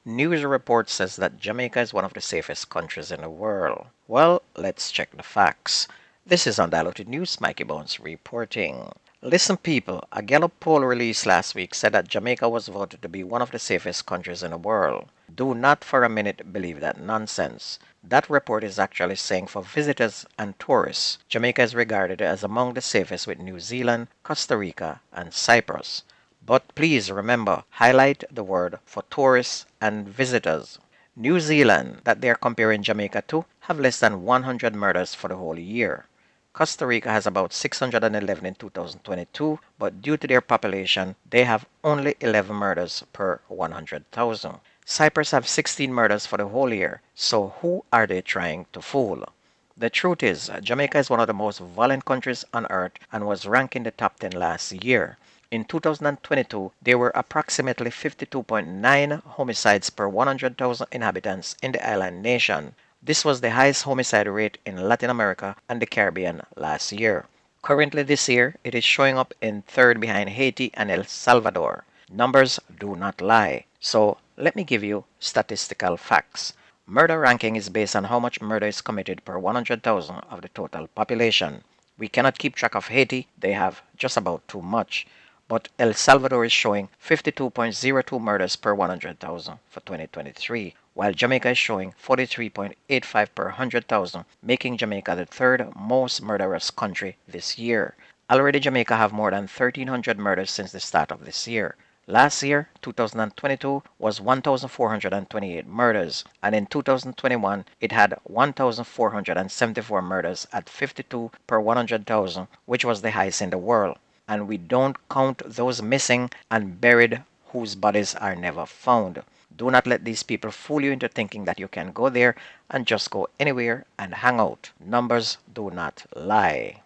News report says that Jamaica is one of the safest countries in the world. Well, let's check the facts. This is Undiluted News, Mikey Bones reporting. Listen, people, a Gallup poll released last week said that Jamaica was voted to be one of the safest countries in the world. Do not for a minute believe that nonsense. That report is actually saying for visitors and tourists, Jamaica is regarded as among the safest with New Zealand, Costa Rica, and Cyprus. But please remember, highlight the word for tourists and visitors. New Zealand, that they are comparing Jamaica to, have less than 100 murders for the whole year. Costa Rica has about 611 in 2022, but due to their population, they have only 11 murders per 100,000. Cyprus have 16 murders for the whole year, so who are they trying to fool? The truth is, Jamaica is one of the most violent countries on earth and was ranked in the top 10 last year. In 2022, there were approximately 52.9 homicides per 100,000 inhabitants in the island nation. This was the highest homicide rate in Latin America and the Caribbean last year. Currently this year, it is showing up in third behind Haiti and El Salvador. Numbers do not lie. So let me give you statistical facts. Murder ranking is based on how much murder is committed per 100,000 of the total population. We cannot keep track of Haiti, they have just about too much. But El Salvador is showing 52.02 murders per 100,000 for 2023, while Jamaica is showing 43.85 per 100,000, making Jamaica the third most murderous country this year. Already Jamaica have more than 1,300 murders since the start of this year. Last year, 2022, was 1,428 murders, and in 2021, it had 1,474 murders at 52 per 100,000, which was the highest in the world. And we don't count those missing and buried whose bodies are never found. Do not let these people fool you into thinking that you can go there and just go anywhere and hang out. Numbers do not lie.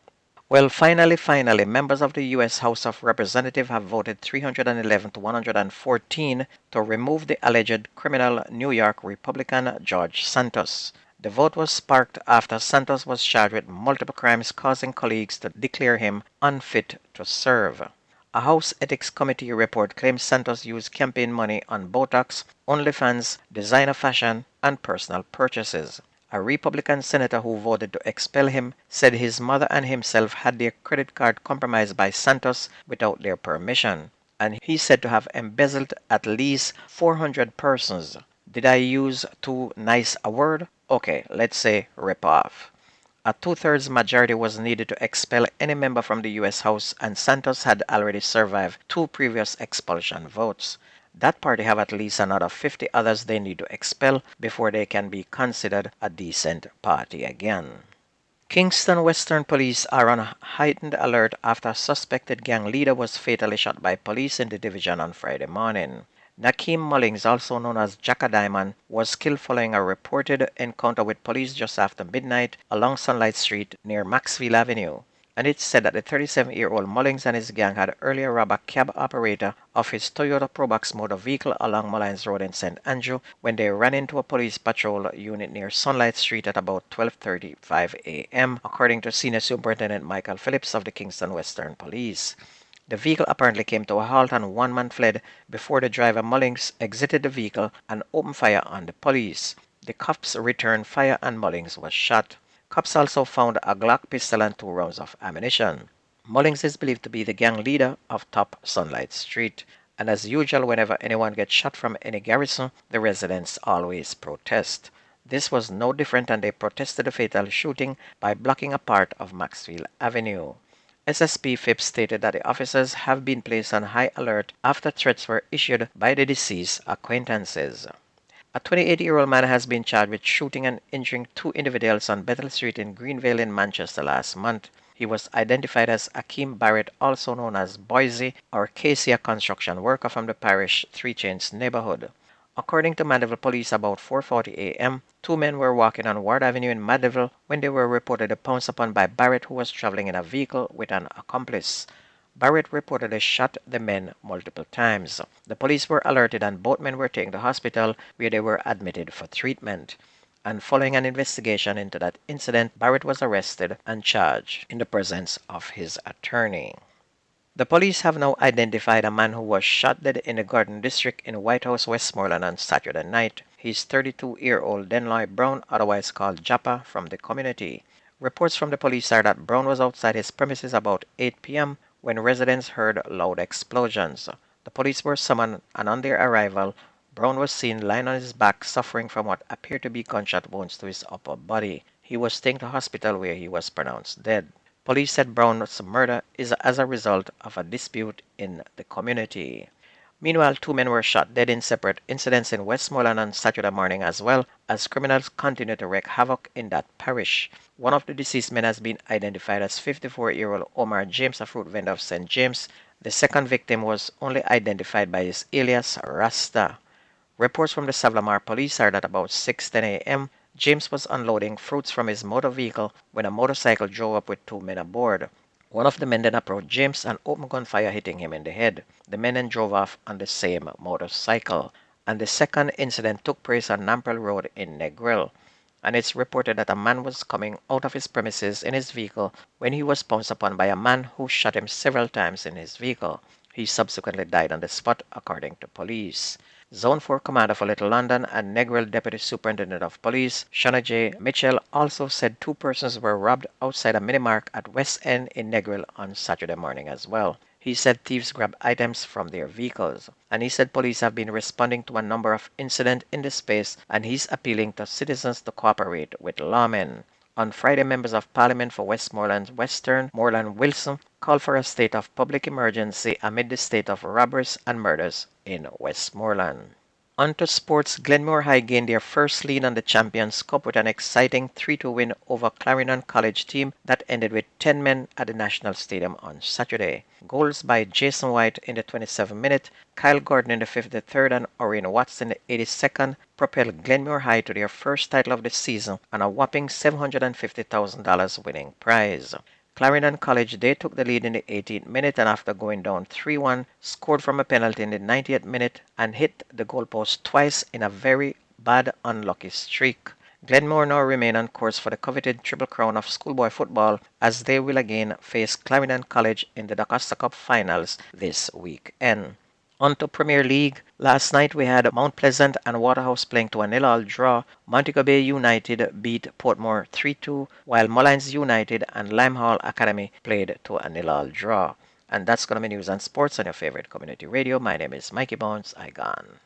Well, finally, members of the U.S. House of Representatives have voted 311 to 114 to remove the alleged criminal New York Republican George Santos. The vote was sparked after Santos was charged with multiple crimes causing colleagues to declare him unfit to serve. A House Ethics Committee report claims Santos used campaign money on Botox, OnlyFans, designer fashion, and personal purchases. A Republican senator who voted to expel him said his mother and himself had their credit card compromised by Santos without their permission, and he said to have embezzled at least 400 persons. Did I use too nice a word? Okay, let's say rip off. A two-thirds majority was needed to expel any member from the U.S. House, and Santos had already survived two previous expulsion votes. That party have at least another 50 others they need to expel before they can be considered a decent party again. Kingston Western Police are on heightened alert after a suspected gang leader was fatally shot by police in the division on Friday morning. Nakeem Mullings, also known as Jacka Diamond, was killed following a reported encounter with police just after midnight along Sunlight Street near Maxfield Avenue. And it's said that the 37-year-old Mullings and his gang had earlier robbed a cab operator of his Toyota Probox motor vehicle along Mullines Road in St. Andrew when they ran into a police patrol unit near Sunlight Street at about 12:35 a.m., according to Senior Superintendent Michael Phillips of the Kingston Western Police. The vehicle apparently came to a halt and one man fled before the driver Mullings exited the vehicle and opened fire on the police. The cops returned fire and Mullings was shot. Cops also found a Glock pistol and 2 rounds of ammunition. Mullings is believed to be the gang leader of Top Sunlight Street, and as usual whenever anyone gets shot from any garrison, the residents always protest. This was no different, and they protested the fatal shooting by blocking a part of Maxfield Avenue. SSP Phipps stated that the officers have been placed on high alert after threats were issued by the deceased's acquaintances. A 28-year-old man has been charged with shooting and injuring two individuals on Bethel Street in Greenvale in Manchester last month. He was identified as Akeem Barrett, also known as Boise, or Casey, a construction worker from the parish Three Chains neighborhood. According to Mandeville Police, about 4:40 a.m., two men were walking on Ward Avenue in Mandeville when they were reportedly pounced upon by Barrett, who was traveling in a vehicle with an accomplice. Barrett reportedly shot the men multiple times. The police were alerted and both men were taken to hospital where they were admitted for treatment. And following an investigation into that incident, Barrett was arrested and charged in the presence of his attorney. The police have now identified a man who was shot dead in the Garden District in White House, Westmoreland on Saturday night. He's 32-year-old Denloy Brown, otherwise called Jappa, from the community. Reports from the police are that Brown was outside his premises about 8 p.m. when residents heard loud explosions. The police were summoned, and on their arrival, Brown was seen lying on his back suffering from what appeared to be gunshot wounds to his upper body. He was taken to hospital where he was pronounced dead. Police said Brown's murder is as a result of a dispute in the community. Meanwhile, two men were shot dead in separate incidents in Westmoreland on Saturday morning as well, as criminals continue to wreak havoc in that parish. One of the deceased men has been identified as 54-year-old Omar James, a fruit vendor of St. James. The second victim was only identified by his alias Rasta. Reports from the Savlamar police are that about 6:10 a.m., James was unloading fruits from his motor vehicle when a motorcycle drove up with two men aboard. One of the men then approached James and opened gunfire, hitting him in the head. The men then drove off on the same motorcycle. And the second incident took place on Namprel Road in Negril. And it's reported that a man was coming out of his premises in his vehicle when he was pounced upon by a man who shot him several times in his vehicle. He subsequently died on the spot, according to police. Zone 4 Commander for Little London and Negril Deputy Superintendent of Police, Shana J. Mitchell, also said two persons were robbed outside a minimark at West End in Negril on Saturday morning as well. He said thieves grabbed items from their vehicles. And he said police have been responding to a number of incidents in the space, and he's appealing to citizens to cooperate with lawmen. On Friday, members of Parliament for Westmoreland's Western, Moreland Wilson, called for a state of public emergency amid the state of robberies and murders in Westmoreland. On to sports, Glenmore High gained their first lead on the Champions Cup with an exciting 3-2 win over Clarendon College team that ended with 10 men at the National Stadium on Saturday. Goals by Jason White in the 27th minute, Kyle Gordon in the 53rd, and Orrin Watts in the 82nd propelled Glenmore High to their first title of the season and a whopping $750,000 winning prize. Clarendon College, they took the lead in the 18th minute and after going down 3-1, scored from a penalty in the 90th minute and hit the goalpost twice in a very bad unlucky streak. Glenmore now remain on course for the coveted Triple Crown of schoolboy football as they will again face Clarendon College in the DaCosta Cup finals this weekend. On to Premier League. Last night we had Mount Pleasant and Waterhouse playing to a 0-0 draw. Montego Bay United beat Portmore 3-2, while Mullines United and Limehall Academy played to a 0-0 draw. And that's going to be news and sports on your favorite community radio. My name is Mikey Bones. I gone.